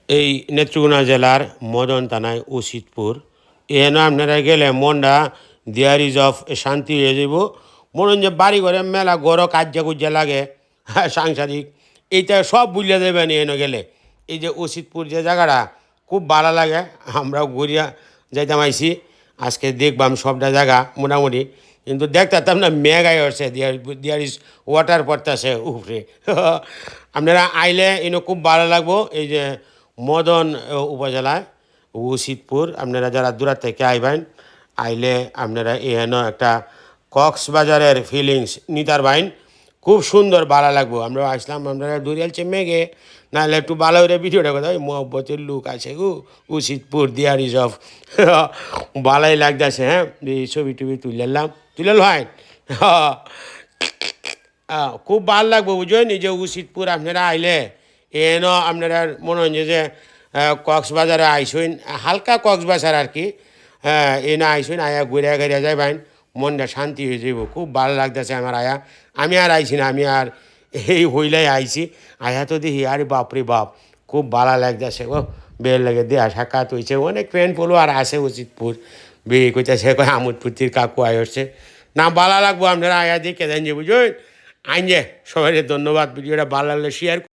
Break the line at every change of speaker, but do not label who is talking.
এই নেত্রকোনা জেলার মদন থানায় উচিতপুর এখানে আপনারা গেলে মনটা দিয়ারিজ অফ শান্তি হয়ে যাব। মনে যে বাড়ি ঘরে মেলা গড় কাজ্যা কুজ্জা লাগে সাংসারিক এইটা সব বুঝলে দেবেন এনে গেলে। এই যে উচিতপুর যে জায়গাটা খুব ভালো লাগে, আমরাও ঘুরিয়া যাইতাম আইসি। আজকে দেখবাম সবটা জায়গা মোটামুটি, কিন্তু দেখতাম না মেঘাই হচ্ছে দিয়ারিজ ওয়াটার পড়তেছে উপরে। আপনারা আইলে এনে খুব ভালো লাগবো। এই যে মদন উপজেলায় উচিতপুর, আপনারা যারা দূরার থেকে আইবেন আইলে আপনারা এখানে একটা কক্সবাজারের ফিলিংস নিতার বাইন, খুব সুন্দর ভালো লাগবো। আমরা আসলাম, আপনারা দূরে আলছে মেঘে, নাহলে একটু ভালো করে ভিডিওটা কথা ওই মহব্বতের লুক আছে গো উচিতপুর দিয়ারিজ অফ ভালোই লাগতেছে। হ্যাঁ, এই ছবি টবি তুলে হয়। খুব ভালো লাগবো বুঝলেন। এই যে উচিতপুর আপনারা আইলে এন আপনারা মনে হয় যে কক্সবাজারে আইসইন, হালকা কক্সবাজার আর কি। হ্যাঁ, এনে আইসইন, আয়া ঘুরিয়া ঘুরিয়া যাইবেন, মনটা শান্তি হয়ে যাব। খুব ভালো লাগতেছে আমার আয়া। আমি আর আইছি না, আমি আর এই হইলাই আইছি। আয়া তো দেখি আরে বাপরে বাপ, খুব ভালো লাগতেছে। ও বের লাগে দেয়া সাক্ষাৎ হয়েছে, অনেক ফ্রেন্ড ফলো আর আসে উচিতপুর। বিয়ে কইতেছে কয় আমোদপুর্তির কাকু আয় হচ্ছে না, ভালো লাগবো। আপনারা আয়া দেখে দেন যে বুঝুন আইন যে। সবাই ধন্যবাদ, ভিডিওটা ভালো লাগলে শেয়ার